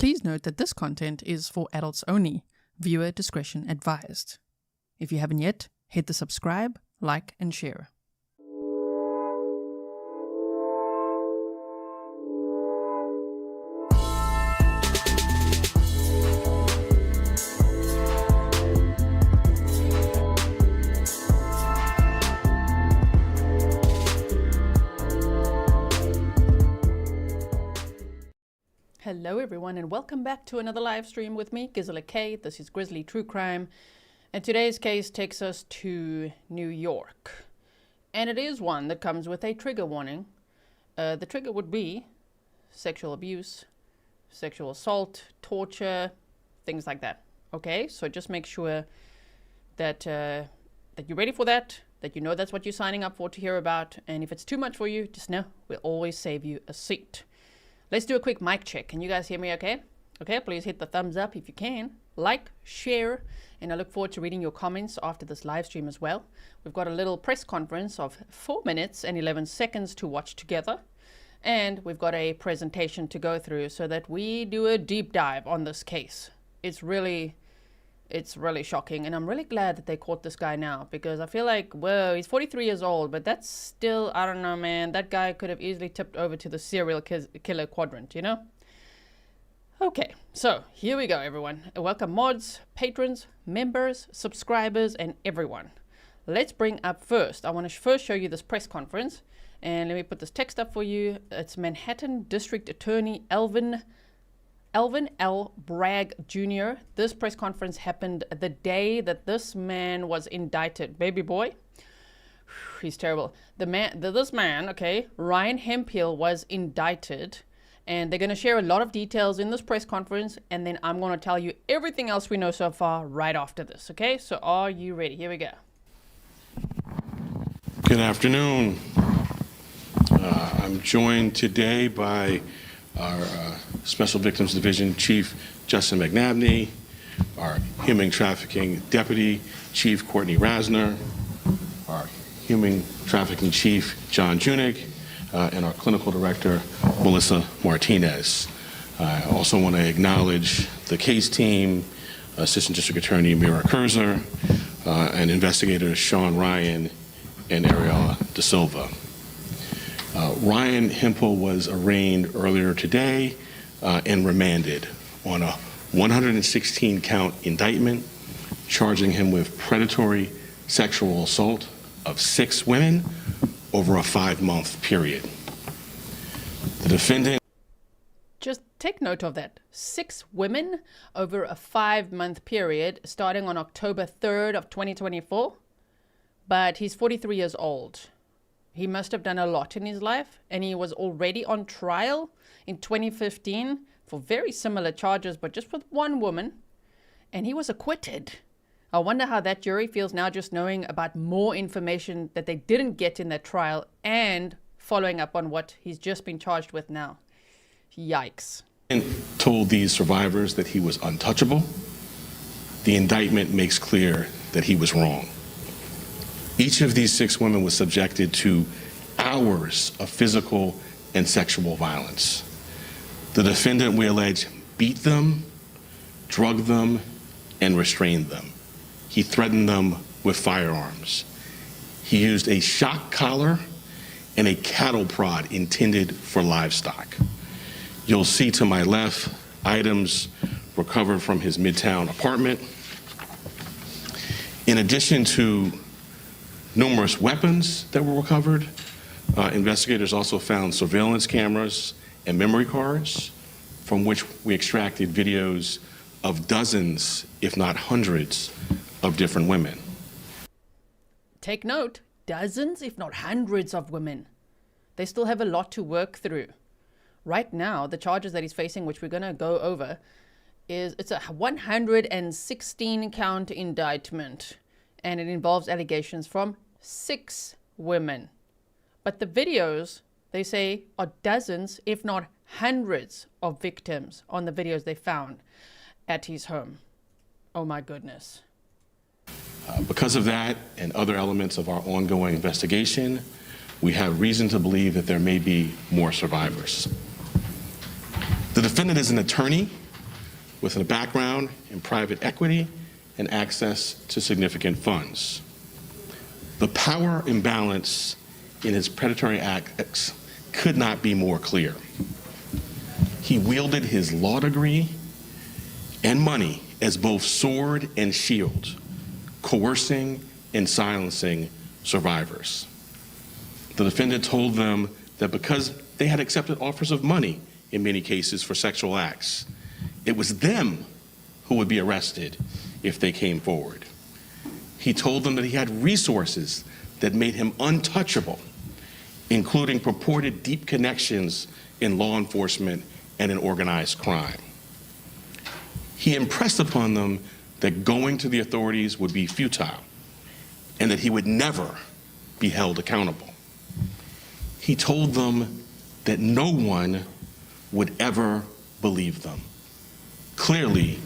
Please note that this content is for adults only. Viewer discretion advised. If you haven't yet, hit the subscribe, like, and share. Hello everyone and welcome back to another live stream with me, Grizzly K. This is Grizzly True Crime, and today's case takes us to New York. And it is one that comes with a trigger warning. The trigger would be sexual abuse, sexual assault, torture, things like that. Okay, so just make sure that that you're ready for that, that you know that's what you're signing up for to hear about, and if it's too much for you, just know we'll always save you a seat. Let's do a quick mic check. Can you guys hear me okay? Okay, please hit the thumbs up if you can. Like, share, and I look forward to reading your comments after this live stream as well. We've got a little press conference of 4 minutes and 11 seconds to watch together. And we've got a presentation to go through so that we do a deep dive on this case. It's really shocking, and I'm really glad that they caught this guy now, because I feel like, whoa, he's 43 years old, but that's still, I don't know, man, that guy could have easily tipped over to the serial killer quadrant, you know? Okay, so here we go, everyone. Welcome mods, patrons, members, subscribers, and everyone. Let's bring up first, I want to first show you this press conference, and let me put this text up for you. It's Manhattan District Attorney Alvin L. Bragg Jr. This press conference happened the day that this man was indicted. Baby boy, he's terrible. This man, okay, Ryan Hemphill, was indicted, and they're going to share a lot of details in this press conference, and then I'm going to tell you everything else we know so far right after this, okay? So are you ready? Here we go. Good afternoon. I'm joined today by our Special Victims Division Chief Justin McNabney, our Human Trafficking Deputy Chief Courtney Rasner, our Human Trafficking Chief John Junig, and our Clinical Director Melissa Martinez. I also want to acknowledge the case team, Assistant District Attorney Mira Kurzer, and investigators Sean Ryan and Ariella De Silva. Ryan Hemphill was arraigned earlier today and remanded on a 116-count indictment charging him with predatory sexual assault of 6 women over a 5-month period. The defendant... Just take note of that. 6 women over a 5-month period starting on October 3rd of 2024. But he's 43 years old. He must have done a lot in his life, and he was already on trial in 2015 for very similar charges, but just with one woman, and he was acquitted. I wonder how that jury feels now, just knowing about more information that they didn't get in that trial and following up on what he's just been charged with now. Yikes. And told these survivors that he was untouchable. The indictment makes clear that he was wrong. Each of these 6 women was subjected to hours of physical and sexual violence. The defendant, we allege, beat them, drugged them, and restrained them. He threatened them with firearms. He used a shock collar and a cattle prod intended for livestock. You'll see to my left items recovered from his Midtown apartment. In addition to numerous weapons that were recovered, investigators also found surveillance cameras and memory cards from which we extracted videos of dozens, if not hundreds, of different women. Take note, dozens, if not hundreds of women. They still have a lot to work through. Right now, the charges that he's facing, which we're going to go over, it's a 116-count indictment. And it involves allegations from 6 women. But the videos, they say, are dozens, if not hundreds, of victims on the videos they found at his home. Oh my goodness. Because of that and other elements of our ongoing investigation, we have reason to believe that there may be more survivors. The defendant is an attorney with a background in private equity and access to significant funds. The power imbalance in his predatory acts could not be more clear. He wielded his law degree and money as both sword and shield, coercing and silencing survivors. The defendant told them that because they had accepted offers of money in many cases for sexual acts, it was them who would be arrested if they came forward. He told them that he had resources that made him untouchable, including purported deep connections in law enforcement and in organized crime. He impressed upon them that going to the authorities would be futile and that he would never be held accountable. He told them that no one would ever believe them. Clearly,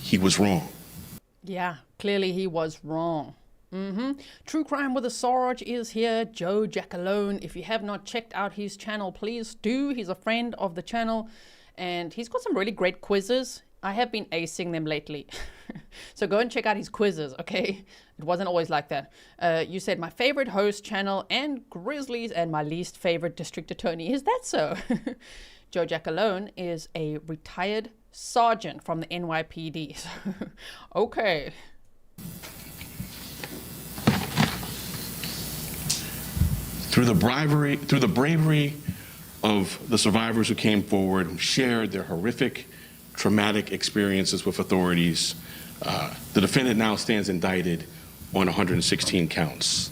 he was wrong. Yeah, clearly he was wrong. True Crime with a Sarge is here, Joe Jackalone. If you have not checked out his channel, please do. He's a friend of the channel, and he's got some really great quizzes. I have been acing them lately. So go and check out his quizzes, okay? It wasn't always like that. You said my favorite host channel and Grizzlies and my least favorite district attorney. Is that so? Joe Jackalone is a retired sergeant from the NYPD. Okay. Through the bravery of the survivors who came forward, who shared their horrific, traumatic experiences with authorities, the defendant now stands indicted on 116 counts.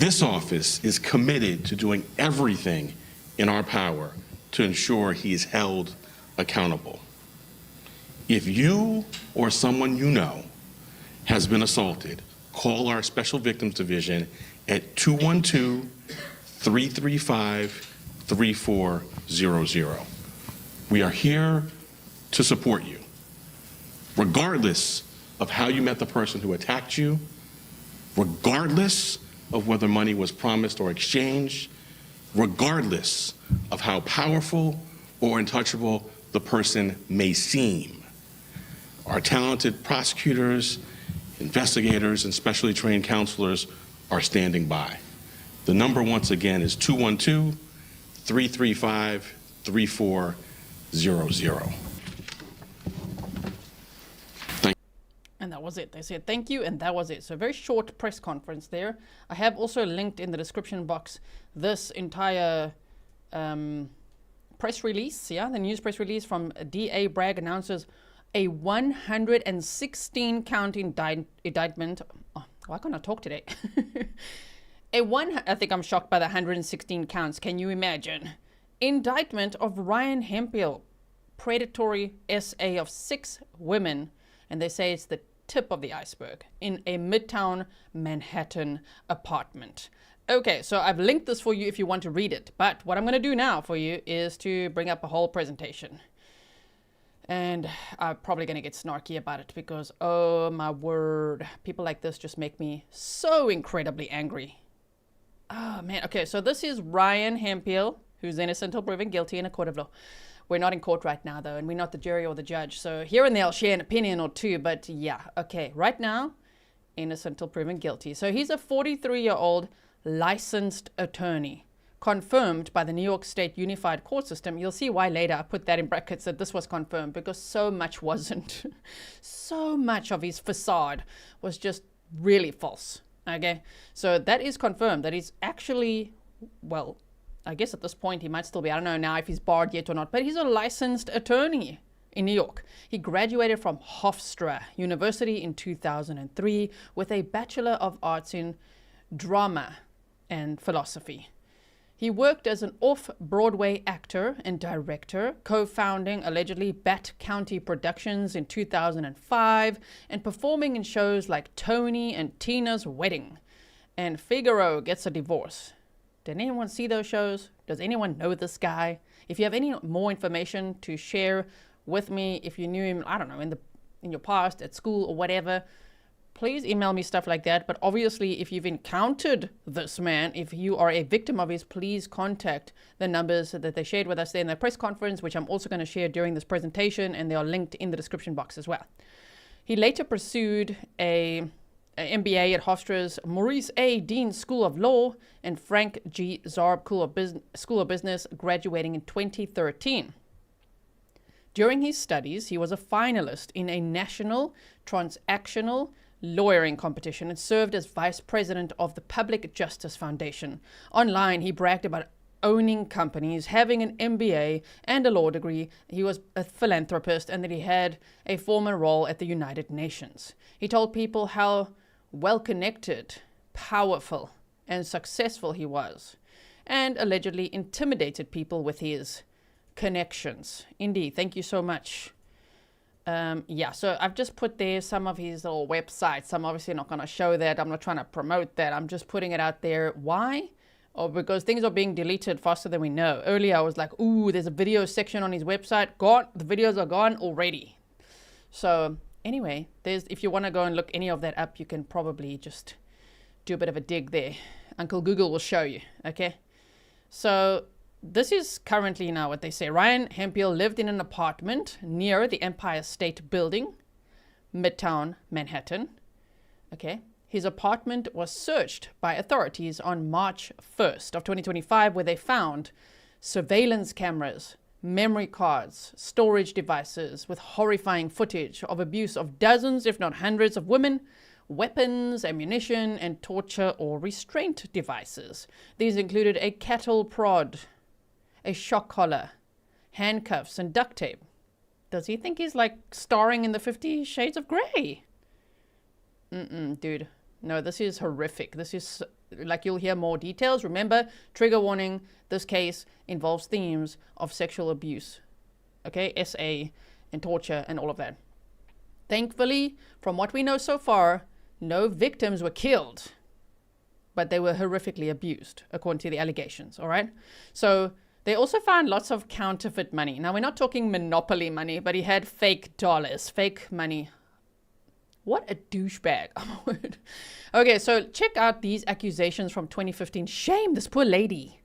This office is committed to doing everything in our power to ensure he is held accountable. If you or someone you know has been assaulted, call our Special Victims Division at 212-335-3400. We are here to support you, regardless of how you met the person who attacked you, regardless of whether money was promised or exchanged, regardless of how powerful or untouchable the person may seem. Our talented prosecutors, investigators, and specially trained counselors are standing by. The number, once again, is 212-335-3400. And that was it. They said thank you, and that was it. So a very short press conference there. I have also linked in the description box this entire press release, the news press release from DA Bragg announces a 116 count indictment. Oh, why can't I talk today? I think I'm shocked by the 116 counts. Can you imagine? Indictment of Ryan Hemphill, predatory SA of 6 women, and they say it's the tip of the iceberg, in a Midtown Manhattan apartment. Okay, so I've linked this for you if you want to read it, but what I'm going to do now for you is to bring up a whole presentation. And I'm probably going to get snarky about it because, oh my word, people like this just make me so incredibly angry. Oh man, okay, so this is Ryan Hemphill, who's innocent until proven guilty in a court of law. We're not in court right now, though, and we're not the jury or the judge. So here and there, I'll share an opinion or two. But yeah, okay, right now, innocent until proven guilty. So he's a 43-year-old licensed attorney, confirmed by the New York State Unified Court System. You'll see why later I put that in brackets that this was confirmed, because so much wasn't. So much of his facade was just really false. Okay, so that is confirmed. That is actually, well, I guess at this point he might still be, I don't know now if he's barred yet or not, but he's a licensed attorney in New York. He graduated from Hofstra University in 2003 with a Bachelor of Arts in Drama and Philosophy. He worked as an off-Broadway actor and director, co-founding allegedly Bat County Productions in 2005 and performing in shows like Tony and Tina's Wedding and Figaro Gets a Divorce. Did anyone see those shows? Does anyone know this guy? If you have any more information to share with me, if you knew him, I don't know, in your past, at school or whatever, please email me stuff like that. But obviously, if you've encountered this man, if you are a victim of his, please contact the numbers that they shared with us there in the press conference, which I'm also going to share during this presentation, and they are linked in the description box as well. He later pursued an MBA at Hofstra's Maurice A. Dean School of Law and Frank G. Zarb School of Business, graduating in 2013. During his studies, he was a finalist in a national transactional lawyering competition and served as vice president of the Public Justice Foundation. Online, he bragged about owning companies, having an MBA and a law degree. He was a philanthropist, and that he had a former role at the United Nations. He told people how well-connected, powerful, and successful he was, and allegedly intimidated people with his connections. Indeed, thank you so much. So I've just put there some of his little websites. I'm obviously not going to show that. I'm not trying to promote that. I'm just putting it out there. Why? Oh, because things are being deleted faster than we know. Earlier, I was like, ooh, there's a video section on his website. Gone. The videos are gone already. So anyway, if you want to go and look any of that up, you can probably just do a bit of a dig there. Uncle Google will show you, okay? So this is currently now what they say. Ryan Hemphill lived in an apartment near the Empire State Building, Midtown Manhattan. Okay. His apartment was searched by authorities on March 1st of 2025, where they found surveillance cameras, memory cards, storage devices with horrifying footage of abuse of dozens, if not hundreds, of women, weapons, ammunition, and torture or restraint devices. These included a cattle prod, a shock collar, handcuffs, and duct tape. Does he think he's like starring in the 50 Shades of Grey? Dude. No, this is horrific. This is, like, you'll hear more details. Remember, trigger warning, this case involves themes of sexual abuse. Okay, SA and torture and all of that. Thankfully, from what we know so far, no victims were killed, but they were horrifically abused, according to the allegations, all right? So they also found lots of counterfeit money. Now, we're not talking monopoly money, but he had fake dollars, fake money. What a douchebag. Oh, my word. Okay, so check out these accusations from 2015. Shame, this poor lady.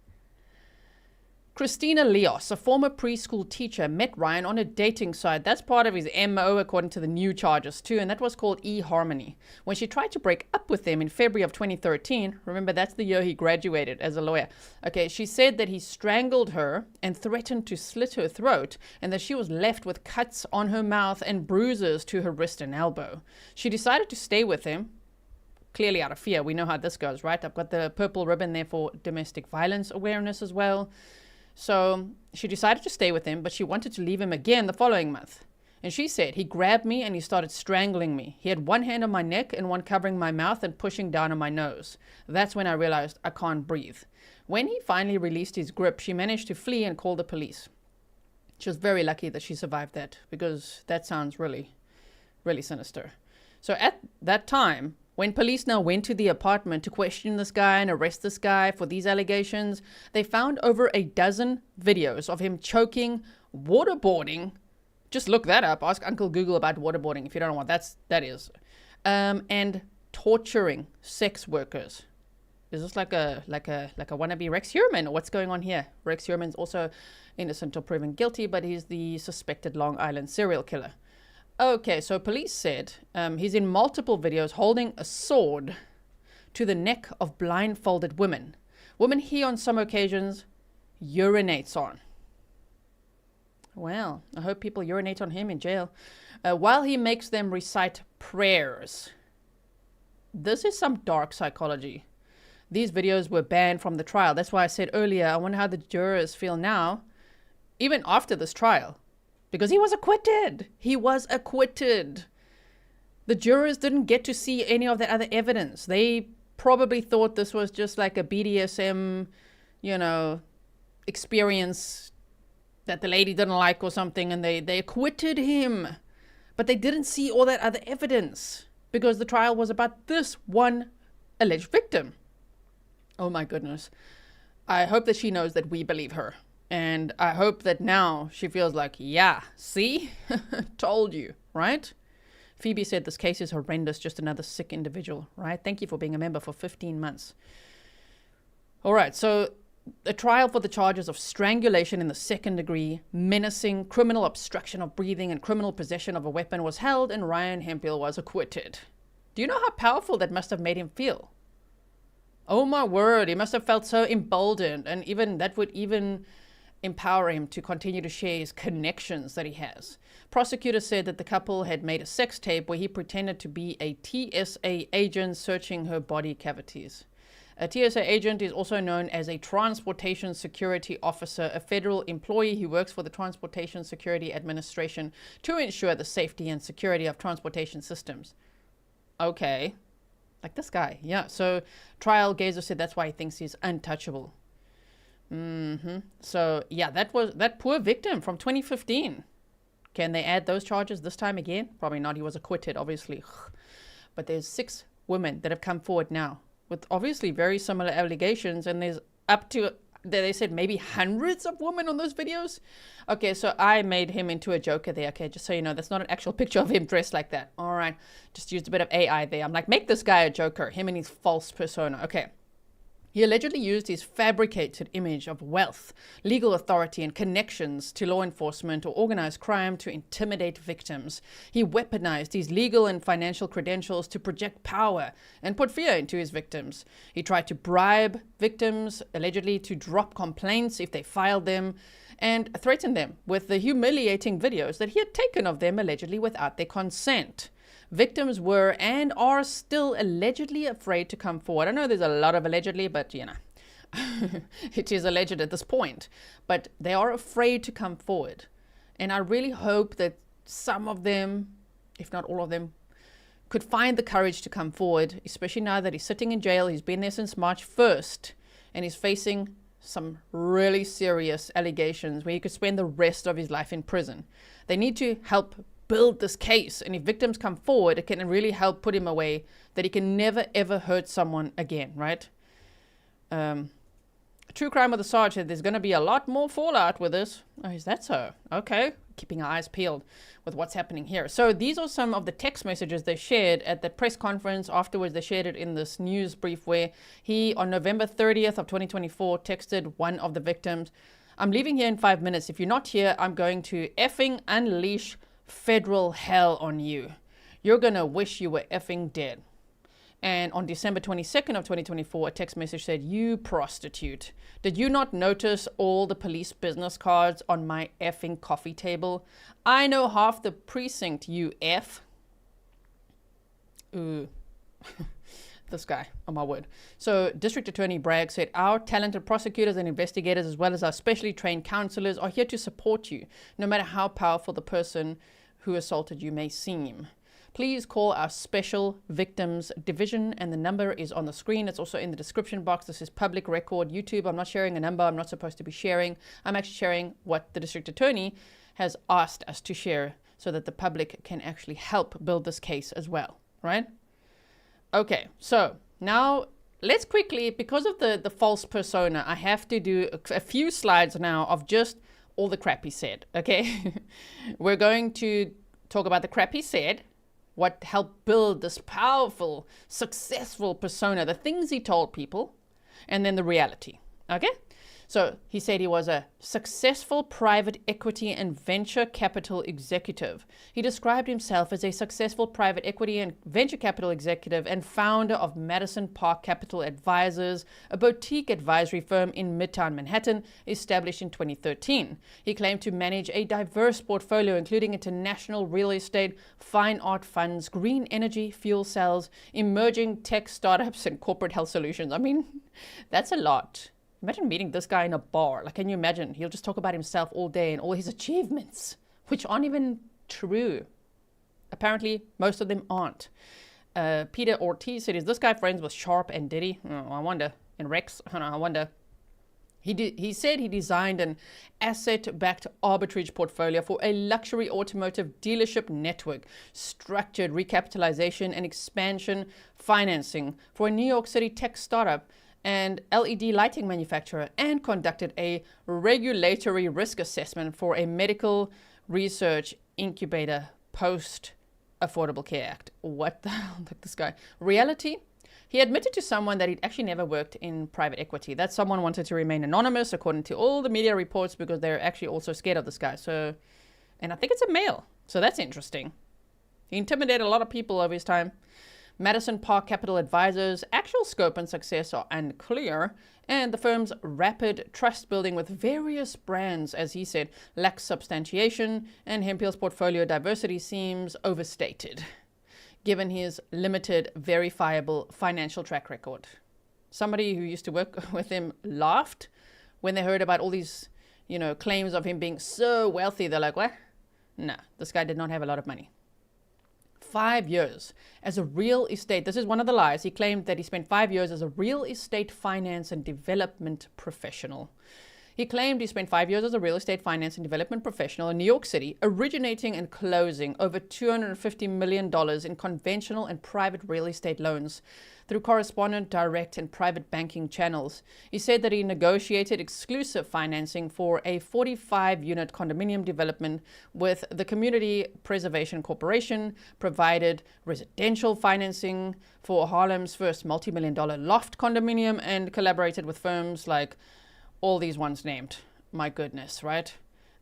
Christina Leos, a former preschool teacher, met Ryan on a dating site. That's part of his MO, according to the new charges too, and that was called eHarmony. When she tried to break up with him in February of 2013, remember that's the year he graduated as a lawyer. Okay, she said that he strangled her and threatened to slit her throat, and that she was left with cuts on her mouth and bruises to her wrist and elbow. She decided to stay with him, clearly out of fear. We know how this goes, right? I've got the purple ribbon there for domestic violence awareness as well. So she decided to stay with him, but she wanted to leave him again the following month. And she said, he grabbed me and he started strangling me. He had one hand on my neck and one covering my mouth and pushing down on my nose. That's when I realized I can't breathe. When he finally released his grip, she managed to flee and call the police. She was very lucky that she survived that, because that sounds really, really sinister. So at that time, when police now went to the apartment to question this guy and arrest this guy for these allegations, they found over a dozen videos of him choking, waterboarding. Just look that up. Ask Uncle Google about waterboarding if you don't know what that is. And torturing sex workers. Is this like a wannabe Rex Heuermann, or what's going on here? Rex Heuermann's also innocent or proven guilty, but he's the suspected Long Island serial killer. Okay, so police said he's in multiple videos holding a sword to the neck of blindfolded women. Women he on some occasions urinates on. Well, I hope people urinate on him in jail. While he makes them recite prayers. This is some dark psychology. These videos were banned from the trial. That's why I said earlier, I wonder how the jurors feel now, even after this trial. Because he was acquitted. He was acquitted. The jurors didn't get to see any of that other evidence. They probably thought this was just like a BDSM, experience that the lady didn't like or something, and they acquitted him. But they didn't see all that other evidence because the trial was about this one alleged victim. Oh my goodness. I hope that she knows that we believe her. And I hope that now she feels like, yeah, see? Told you, right? Phoebe said this case is horrendous, just another sick individual, right? Thank you for being a member for 15 months. All right, so a trial for the charges of strangulation in the second degree, menacing, criminal obstruction of breathing, and criminal possession of a weapon was held, and Ryan Hemphill was acquitted. Do you know how powerful that must have made him feel? Oh my word, he must have felt so emboldened, and even that would even empower him to continue to share his connections that he has. Prosecutors said that the couple had made a sex tape where he pretended to be a TSA agent searching her body cavities. A TSA agent is also known as a Transportation Security Officer, a federal employee who works for the Transportation Security Administration to ensure the safety and security of transportation systems. Okay. Like this guy. Yeah. So trial Gazer said that's why he thinks he's untouchable. So yeah, that was that poor victim from 2015. Can they add those charges this time again? Probably not. He was acquitted, obviously. But there's 6 women that have come forward now with obviously very similar allegations, and there's up to, they said maybe hundreds of women on those videos. Okay, so I made him into a joker there. Okay, just so you know, that's not an actual picture of him dressed like that. All right, just used a bit of AI there. I'm like, make this guy a joker, him and his false persona. Okay. He allegedly used his fabricated image of wealth, legal authority, and connections to law enforcement or organized crime to intimidate victims. He weaponized his legal and financial credentials to project power and put fear into his victims. He tried to bribe victims, allegedly to drop complaints if they filed them, and threatened them with the humiliating videos that he had taken of them allegedly without their consent. Victims were and are still allegedly afraid to come forward. I know there's a lot of allegedly, but you know, it is alleged at this point. But they are afraid to come forward. And I really hope that some of them, if not all of them, could find the courage to come forward, especially now that he's sitting in jail. He's been there since March 1st, and he's facing some really serious allegations where he could spend the rest of his life in prison. They need to help build this case, and if victims come forward, it can really help put him away, that he can never ever hurt someone again, right? True Crime with the Sarge said there's going to be a lot more fallout with this. Oh, is that so? Okay, keeping our eyes peeled with what's happening here. So these are some of the text messages they shared at the press conference. Afterwards, they shared it in this news brief where he, on November 30th of 2024, texted one of the victims, "I'm leaving here in 5 minutes. If you're not here, I'm going to effing unleash federal hell on you. You're gonna wish you were effing dead." And on December 22nd of 2024, a text message said, "You prostitute. Did you not notice all the police business cards on my effing coffee table? I know half the precinct, you F." Ooh. This guy, oh my word. So District Attorney Bragg said, "Our talented prosecutors and investigators, as well as our specially trained counselors, are here to support you, no matter how powerful the person who assaulted you may seem. Please call our Special Victims Division," and the number is on the screen. It's also in the description box. This is public record. YouTube, I'm not sharing a number I'm not supposed to be sharing. I'm actually sharing what the District Attorney has asked us to share so that the public can actually help build this case as well, right? Okay, so now let's quickly, because of the false persona, I have to do a few slides now of just all the crap he said, okay? We're going to talk about the crap he said, what helped build this powerful, successful persona, the things he told people, and then the reality, okay? So he said he was a successful private equity and venture capital executive. He described himself as a successful private equity and venture capital executive and founder of Madison Park Capital Advisors, a boutique advisory firm in Midtown Manhattan established in 2013. He claimed to manage a diverse portfolio including international real estate, fine art funds, green energy, fuel cells, emerging tech startups, and corporate health solutions. I mean, that's a lot. Imagine meeting this guy in a bar. Like, can you imagine? He'll just talk about himself all day and all his achievements, which aren't even true. Apparently, most of them aren't. Peter Ortiz said, "Is this guy friends with Sharp and Diddy?" Oh, I wonder. And Rex? I wonder. He said he designed an asset-backed arbitrage portfolio for a luxury automotive dealership network, structured recapitalization and expansion financing for a New York City tech startup and LED lighting manufacturer, and conducted a regulatory risk assessment for a medical research incubator post Affordable Care Act. What the hell? Like this guy. Reality? He admitted to someone that he'd actually never worked in private equity. That someone wanted to remain anonymous, according to all the media reports, because they're actually also scared of this guy. So, and I think it's a male. So that's interesting. He intimidated a lot of people over his time. Madison Park Capital Advisors' actual scope and success are unclear, and the firm's rapid trust building with various brands, as he said, lacks substantiation, and Hemphill's portfolio diversity seems overstated, given his limited, verifiable financial track record. Somebody who used to work with him laughed when they heard about all these, claims of him being so wealthy. They're like, what? No, this guy did not have a lot of money. 5 years as a real estate. This is one of the lies. He claimed that he spent 5 years as a real estate finance and development professional. He claimed he spent 5 years as a real estate finance and development professional in New York City, originating and closing over $250 million in conventional and private real estate loans through correspondent, direct, and private banking channels. He said that he negotiated exclusive financing for a 45-unit condominium development with the Community Preservation Corporation, provided residential financing for Harlem's first multi-million-dollar loft condominium, and collaborated with firms like all these ones named. My goodness, right?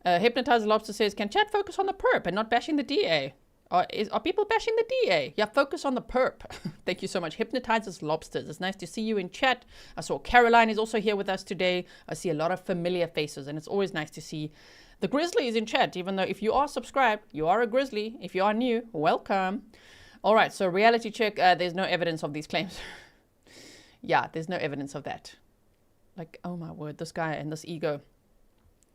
Hypnotized Lobster says, can chat focus on the perp and not bashing the DA? Are people bashing the DA? Yeah, focus on the perp. Thank you so much. Hypnotizes Lobsters. It's nice to see you in chat. I saw Caroline is also here with us today. I see a lot of familiar faces, and it's always nice to see the Grizzly is in chat, even though if you are subscribed, you are a Grizzly. If you are new, welcome. All right, so reality check. There's no evidence of these claims. Yeah, there's no evidence of that. Like, oh my word, this guy and this ego.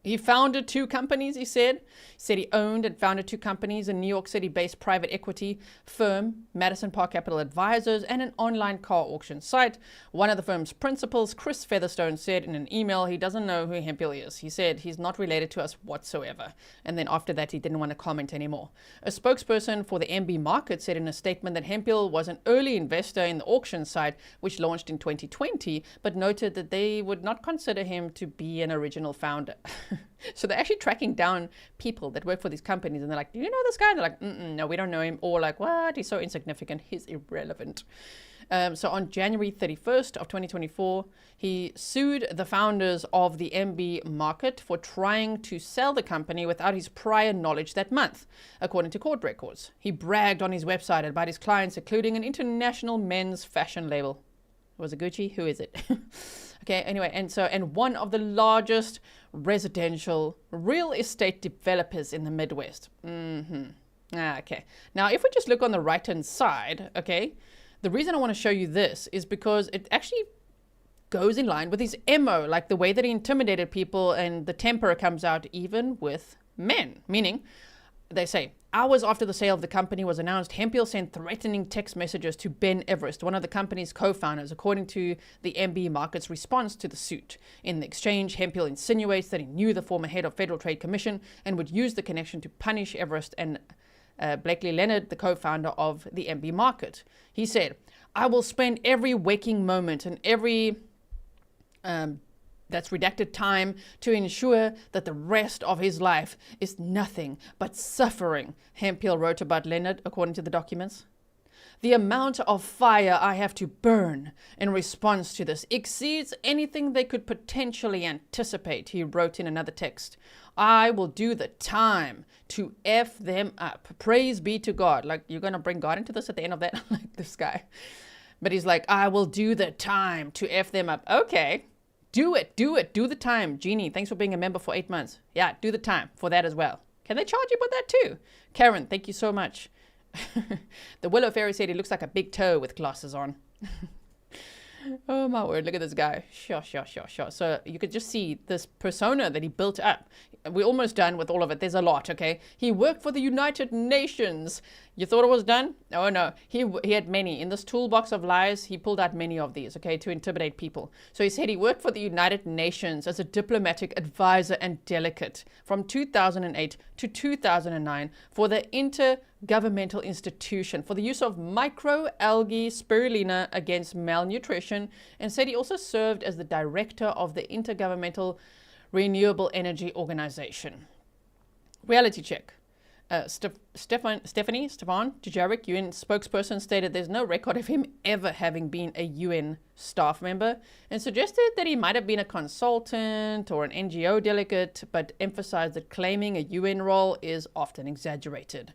He founded 2 companies, he said. He said he owned and founded 2 companies, a New York City-based private equity firm, Madison Park Capital Advisors, and an online car auction site. One of the firm's principals, Chris Featherstone, said in an email he doesn't know who Hemphill is. He said he's not related to us whatsoever. And then after that, he didn't want to comment anymore. A spokesperson for the MB Market said in a statement that Hemphill was an early investor in the auction site, which launched in 2020, but noted that they would not consider him to be an original founder. So they're actually tracking down people that work for these companies, and they're like, do you know this guy? And they're like, no, we don't know him. Or like, what? He's so insignificant. He's irrelevant. So on January 31st of 2024, he sued the founders of the MB Market for trying to sell the company without his prior knowledge that month, according to court records. He bragged on his website about his clients, including an international men's fashion label. Was it Gucci? Who is it? Okay, anyway, and one of the largest residential real estate developers in the Midwest. Okay. Now, if we just look on the right-hand side, okay, the reason I want to show you this is because it actually goes in line with his MO, like the way that he intimidated people, and the temper comes out even with men, meaning they say, hours after the sale of the company was announced, Hemphill sent threatening text messages to Ben Everest, one of the company's co-founders, according to the MB Market's response to the suit. In the exchange, Hemphill insinuates that he knew the former head of Federal Trade Commission and would use the connection to punish Everest and Blakely Leonard, the co-founder of the MB Market. He said, I will spend every waking moment and every that's redacted time to ensure that the rest of his life is nothing but suffering, Hemphill wrote about Leonard, according to the documents. The amount of fire I have to burn in response to this exceeds anything they could potentially anticipate, he wrote in another text. I will do the time to F them up. Praise be to God. Like, you're going to bring God into this at the end of that? Like this guy. But he's like, I will do the time to F them up. Okay. Do it, do the time. Jeannie, thanks for being a member for 8 months. Yeah, do the time for that as well. Can they charge you with that too? Karen, thank you so much. The Willow Fairy said he looks like a big toe with glasses on. Oh my word, look at this guy. Sure. So you could just see this persona that he built up. We're almost done with all of it. There's a lot, okay? He worked for the United Nations. You thought it was done? Oh no, he had many. In this toolbox of lies, he pulled out many of these, okay, to intimidate people. So he said he worked for the United Nations as a diplomatic advisor and delegate from 2008 to 2009 for the Intergovernmental Institution for the use of microalgae spirulina against malnutrition, and said he also served as the director of the Intergovernmental Renewable Energy Organization. Reality check. Stefan Dujarric, UN spokesperson, stated there's no record of him ever having been a UN staff member and suggested that he might have been a consultant or an NGO delegate, but emphasized that claiming a UN role is often exaggerated.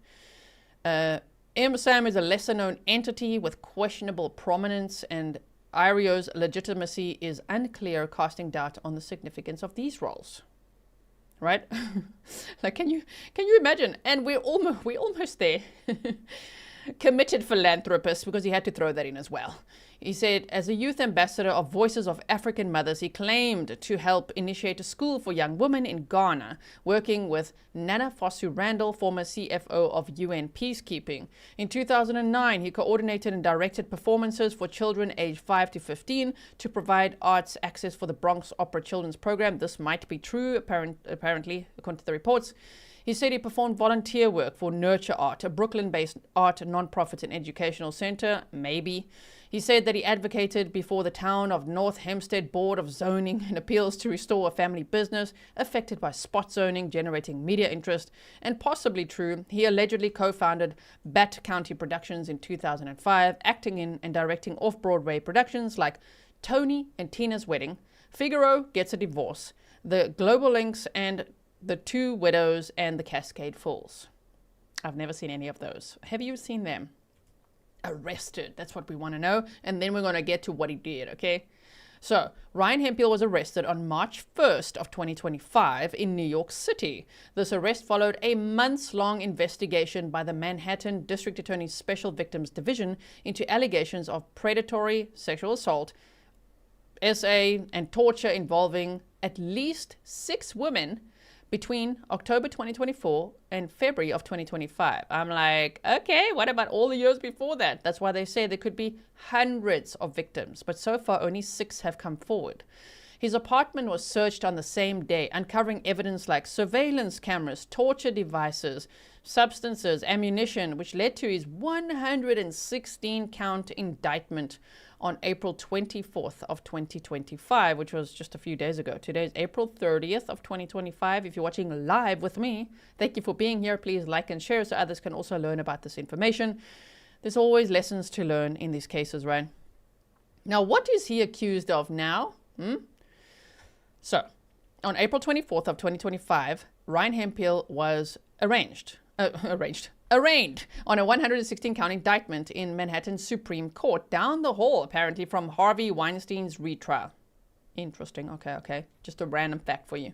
MSAM is a lesser-known entity with questionable prominence, and IRIO's legitimacy is unclear, casting doubt on the significance of these roles. Right? Like, can you imagine? And we're almost there. Committed philanthropist, because he had to throw that in as well. He said, as a youth ambassador of Voices of African Mothers, he claimed to help initiate a school for young women in Ghana, working with Nana Fosu-Randall, former CFO of UN Peacekeeping. In 2009, he coordinated and directed performances for children aged 5 to 15 to provide arts access for the Bronx Opera Children's Program. This might be true, apparently, according to the reports. He said he performed volunteer work for Nurture Art, a Brooklyn-based art nonprofit and educational center. Maybe. He said that he advocated before the town of North Hempstead Board of Zoning and appeals to restore a family business affected by spot zoning, generating media interest. And possibly true, he allegedly co-founded Bat County Productions in 2005, acting in and directing off-Broadway productions like Tony and Tina's Wedding, Figaro Gets a Divorce, The Global Links, and The Two Widows and The Cascade Falls. I've never seen any of those. Have you seen them? Arrested. That's what we want to know. And then we're going to get to what he did, okay? So, Ryan Hemphill was arrested on March 1st of 2025 in New York City. This arrest followed a months-long investigation by the Manhattan District Attorney's Special Victims Division into allegations of predatory sexual assault, SA, and torture involving at least 6 women between October 2024 and February of 2025. I'm like, okay, what about all the years before that? That's why they say there could be hundreds of victims, but so far only 6 have come forward. His apartment was searched on the same day, uncovering evidence like surveillance cameras, torture devices, substances, ammunition, which led to his 116-count indictment on April 24th of 2025, which was just a few days ago. Today is April 30th of 2025. If you're watching live with me, thank you for being here. Please like and share so others can also learn about this information. There's always lessons to learn in these cases, right? Now, what is he accused of now? So, on April 24th of 2025, Ryan Hemphill was arraigned on a 116-count indictment in Manhattan Supreme Court, down the hall, apparently, from Harvey Weinstein's retrial. Interesting. Okay. Just a random fact for you.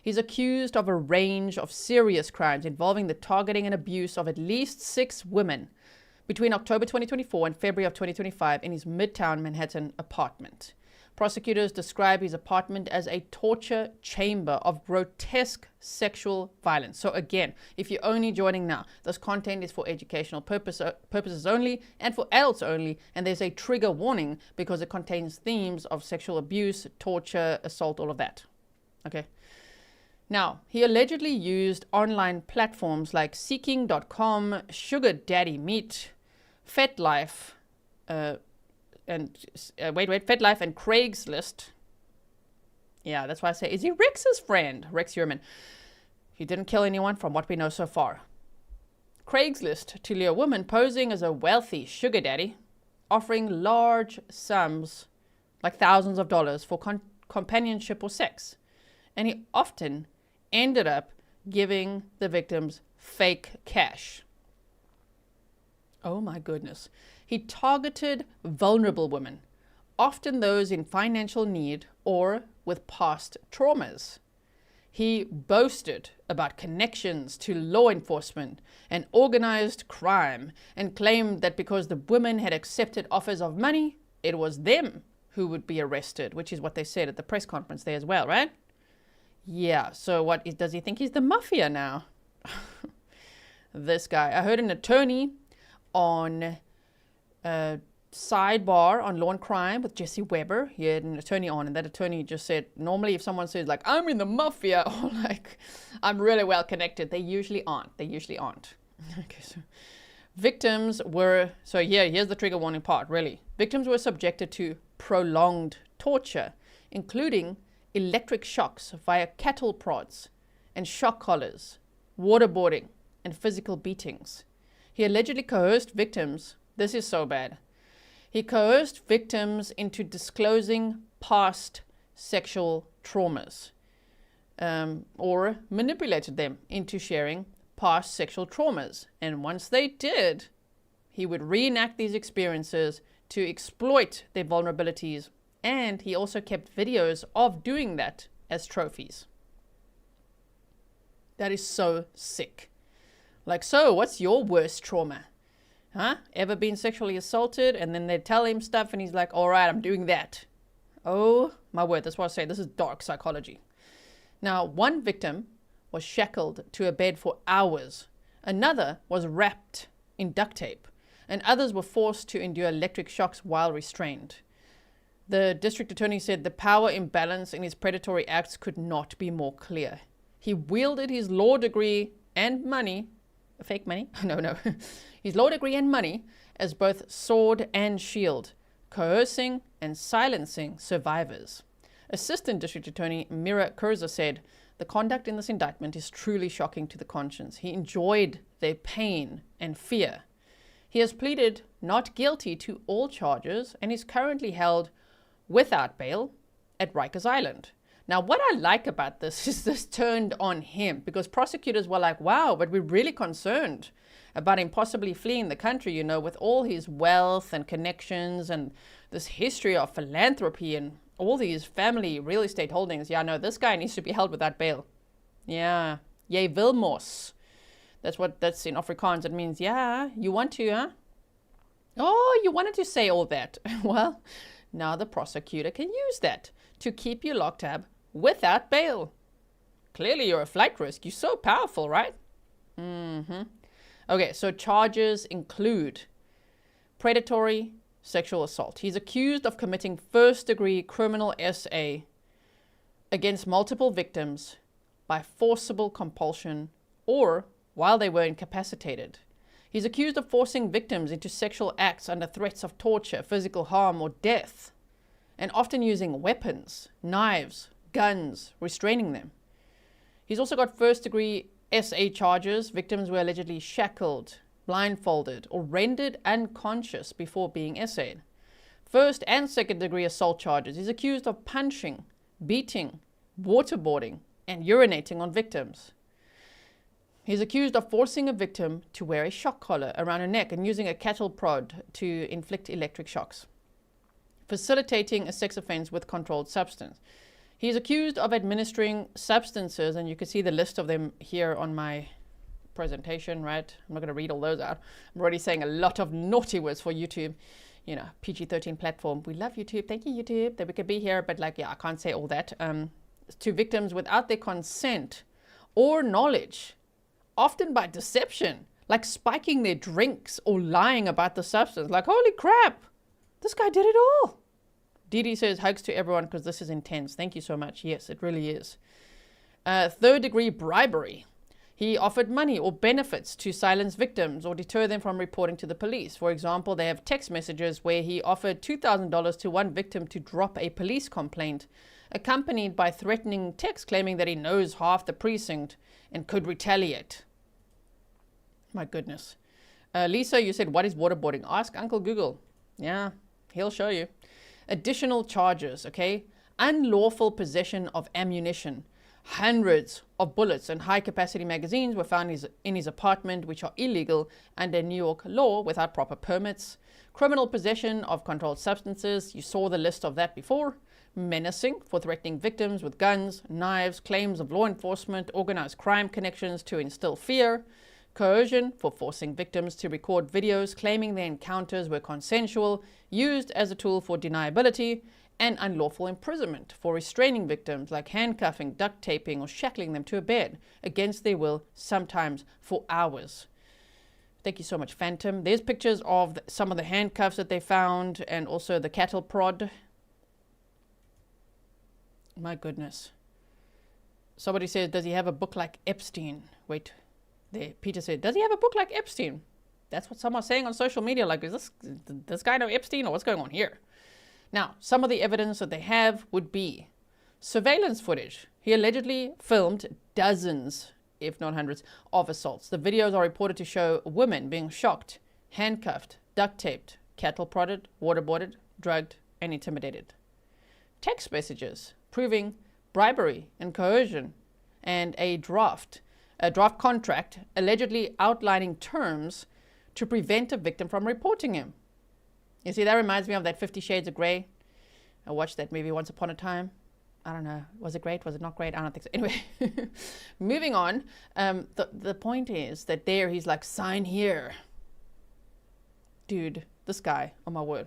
He's accused of a range of serious crimes involving the targeting and abuse of at least 6 women between October 2024 and February of 2025 in his Midtown Manhattan apartment. Prosecutors describe his apartment as a torture chamber of grotesque sexual violence. So again, if you're only joining now, this content is for educational purposes only and for adults only, and there's a trigger warning because it contains themes of sexual abuse, torture, assault, all of that. Okay. Now, he allegedly used online platforms like Seeking.com, Sugar Daddy Meet, FetLife, FetLife and Craigslist. Yeah, that's why I say, is he Rex's friend? Rex Uriman. He didn't kill anyone from what we know so far. Craigslist to lure women posing as a wealthy sugar daddy, offering large sums, like thousands of dollars, for companionship or sex. And he often ended up giving the victims fake cash. Oh my goodness. He targeted vulnerable women, often those in financial need or with past traumas. He boasted about connections to law enforcement and organized crime and claimed that because the women had accepted offers of money, it was them who would be arrested, which is what they said at the press conference there as well, right? Yeah, so does he think he's the mafia now? This guy. I heard an attorney on Sidebar on Law and Crime with Jesse Weber. He had an attorney on, and that attorney just said, normally if someone says like, I'm in the mafia, or like, I'm really well connected, they usually aren't. Okay, so victims were, here's the trigger warning part, really. Victims were subjected to prolonged torture, including electric shocks via cattle prods and shock collars, waterboarding, and physical beatings. He allegedly coerced victims. This is so bad. He coerced victims into disclosing past sexual traumas, or manipulated them into sharing past sexual traumas. And once they did, he would reenact these experiences to exploit their vulnerabilities. And he also kept videos of doing that as trophies. That is so sick. Like, so what's your worst trauma? Huh? Ever been sexually assaulted? And then they tell him stuff and he's like, all right, I'm doing that. Oh my word, that's what I say. This is dark psychology. Now, one victim was shackled to a bed for hours. Another was wrapped in duct tape. And others were forced to endure electric shocks while restrained. The district attorney said the power imbalance in his predatory acts could not be more clear. He wielded his law degree and money, fake money? No. His law degree and money as both sword and shield, coercing and silencing survivors. Assistant District Attorney Mira Kurza said, the conduct in this indictment is truly shocking to the conscience. He enjoyed their pain and fear. He has pleaded not guilty to all charges and is currently held without bail at Rikers Island. Now, what I like about this is this turned on him, because prosecutors were like, wow, but we're really concerned about him possibly fleeing the country, you know, with all his wealth and connections and this history of philanthropy and all these family real estate holdings. Yeah, no, this guy needs to be held without bail. Yeah, jy wil mos. That's in Afrikaans. It means, yeah, you want to, huh? Oh, you wanted to say all that. Well, now the prosecutor can use that to keep you locked up without bail. Clearly you're a flight risk. You're so powerful, right? Okay, so charges include predatory sexual assault. He's accused of committing first-degree criminal SA against multiple victims by forcible compulsion or while they were incapacitated. He's accused of forcing victims into sexual acts under threats of torture, physical harm, or death, and often using weapons, knives, guns, restraining them. He's also got first-degree SA charges. Victims were allegedly shackled, blindfolded, or rendered unconscious before being SA'd. First and second-degree assault charges. He's accused of punching, beating, waterboarding, and urinating on victims. He's accused of forcing a victim to wear a shock collar around her neck and using a cattle prod to inflict electric shocks. Facilitating a sex offense with controlled substance. He's accused of administering substances, and you can see the list of them here on my presentation, right? I'm not going to read all those out. I'm already saying a lot of naughty words for YouTube. You know, PG-13 platform. We love YouTube. Thank you, YouTube, that we could be here. But like, yeah, I can't say all that. To victims without their consent or knowledge, often by deception, like spiking their drinks or lying about the substance. Like, holy crap, this guy did it all. Didi says, hugs to everyone because this is intense. Thank you so much. Yes, it really is. Third-degree bribery. He offered money or benefits to silence victims or deter them from reporting to the police. For example, they have text messages where he offered $2,000 to one victim to drop a police complaint, accompanied by threatening text claiming that he knows half the precinct and could retaliate. My goodness. Lisa, you said, what is waterboarding? Ask Uncle Google. Yeah, he'll show you. Additional charges, okay? Unlawful possession of ammunition. Hundreds of bullets and high-capacity magazines were found in his apartment, which are illegal under New York law without proper permits. Criminal possession of controlled substances. You saw the list of that before. Menacing for threatening victims with guns, knives, claims of law enforcement, organized crime connections to instill fear. Coercion for forcing victims to record videos claiming their encounters were consensual, used as a tool for deniability, and unlawful imprisonment for restraining victims like handcuffing, duct taping, or shackling them to a bed against their will, sometimes for hours. Thank you so much, Phantom. There's pictures of some of the handcuffs that they found and also the cattle prod. My goodness. Somebody says, does he have a book like Epstein? Wait. There, Peter said, does he have a book like Epstein? That's what someone's saying on social media. Like, is this guy know Epstein or what's going on here? Now, some of the evidence that they have would be surveillance footage. He allegedly filmed dozens if not hundreds, of assaults. The videos are reported to show women being shocked, handcuffed, duct taped, cattle prodded, waterboarded, drugged, and intimidated. Text messages proving bribery and coercion, and a draft contract allegedly outlining terms to prevent a victim from reporting him. You see, that reminds me of that 50 Shades of Grey. I watched that movie once upon a time. I don't know. Was it great? Was it not great? I don't think so. Anyway, moving on. The point is that there he's like, sign here. Dude, this guy, oh my word.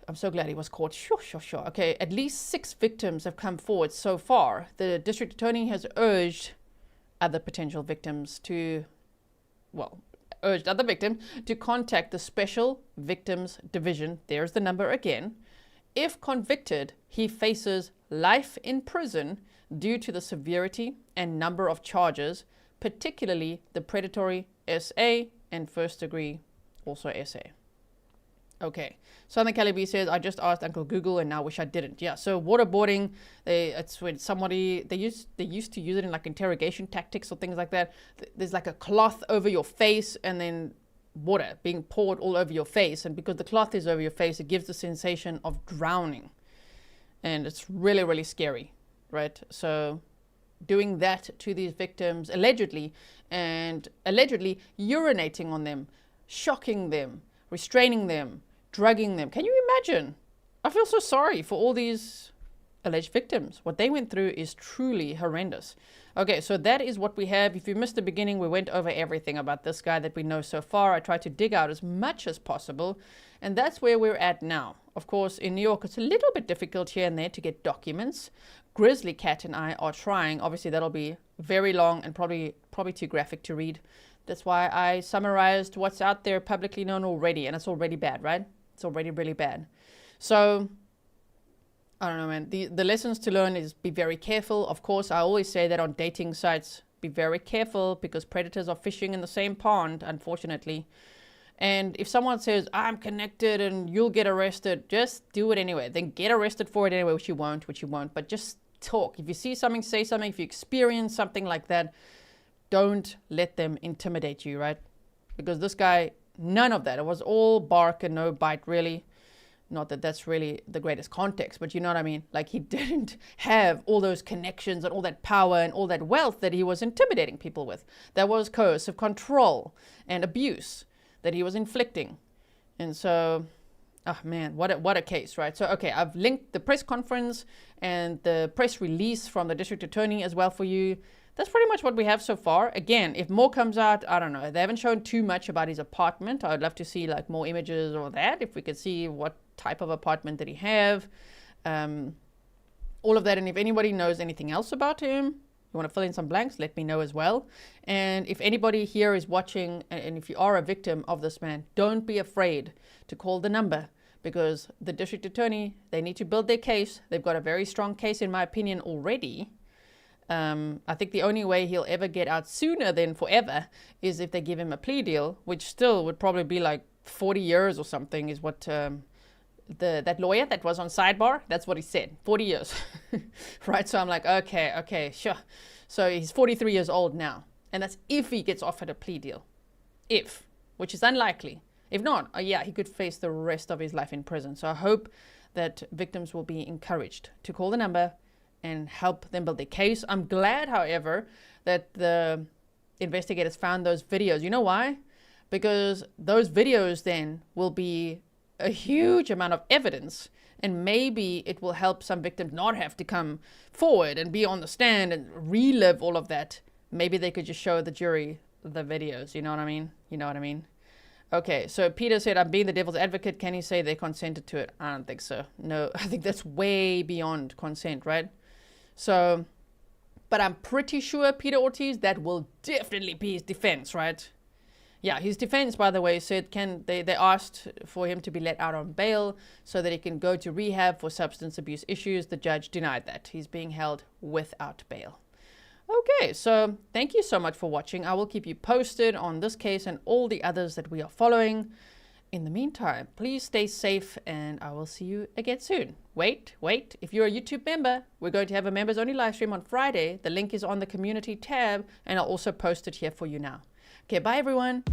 I'm so glad he was caught. Sure. Okay, at least 6 victims have come forward so far. The district attorney has urged other potential victims to, contact the Special Victims Division. There's the number again. If convicted, he faces life in prison due to the severity and number of charges, particularly the predatory SA and first degree also SA. Okay, Southern Cali says, I just asked Uncle Google and now wish I didn't. Yeah, so waterboarding, it's when somebody, they used to use it in like interrogation tactics or things like that. There's like a cloth over your face and then water being poured all over your face. And because the cloth is over your face, it gives the sensation of drowning. And it's really, really scary, right? So doing that to these victims, allegedly urinating on them, shocking them, restraining them, drugging them. Can you imagine? I feel so sorry for all these alleged victims. What they went through is truly horrendous. Okay, so that is what we have. If you missed the beginning, we went over everything about this guy that we know so far. I tried to dig out as much as possible, and that's where we're at now. Of course, in New York, it's a little bit difficult here and there to get documents. Grizzly Cat and I are trying. Obviously, that'll be very long and probably too graphic to read. That's why I summarized what's out there publicly known already, and it's already bad, right? It's already really bad. So, I don't know, man. The lessons to learn is be very careful. Of course, I always say that on dating sites, be very careful because predators are fishing in the same pond, unfortunately. And if someone says, I'm connected and you'll get arrested, just do it anyway. Then get arrested for it anyway, which you won't. But just talk. If you see something, say something. If you experience something like that, don't let them intimidate you, right? Because this guy, none of that. It was all bark and no bite, really. Not that that's really the greatest context, but you know what I mean? Like, he didn't have all those connections and all that power and all that wealth that he was intimidating people with. There was coercive control and abuse that he was inflicting. And so, oh man, what a case, right? So, okay, I've linked the press conference and the press release from the district attorney as well for you. That's pretty much what we have so far. Again, if more comes out, I don't know. They haven't shown too much about his apartment. I would love to see like more images or that, if we could see what type of apartment did he have. All of that. And if anybody knows anything else about him, you want to fill in some blanks, let me know as well. And if anybody here is watching, and if you are a victim of this man, don't be afraid to call the number, because the district attorney, they need to build their case. They've got a very strong case, in my opinion, already. I think the only way he'll ever get out sooner than forever is if they give him a plea deal, which still would probably be like 40 years or something is what that lawyer that was on Sidebar, that's what he said, 40 years, right? So I'm like, okay, sure. So he's 43 years old now, and that's if he gets offered a plea deal, which is unlikely. If not, yeah, he could face the rest of his life in prison. So I hope that victims will be encouraged to call the number and help them build their case. I'm glad, however, that the investigators found those videos. You know why? Because those videos then will be a huge amount of evidence, and maybe it will help some victims not have to come forward and be on the stand and relive all of that. Maybe they could just show the jury the videos. You know what I mean? Okay, so Peter said, I'm being the devil's advocate. Can he say they consented to it? I don't think so. No, I think that's way beyond consent, right? So, but I'm pretty sure, Peter Ortiz, that will definitely be his defense, right? Yeah, his defense, by the way, said they asked for him to be let out on bail so that he can go to rehab for substance abuse issues. The judge denied that. He's being held without bail. Okay, so thank you so much for watching. I will keep you posted on this case and all the others that we are following. In the meantime, please stay safe and I will see you again soon. Wait, if you're a YouTube member, we're going to have a members only live stream on Friday. The link is on the community tab and I'll also post it here for you now. Okay, bye everyone.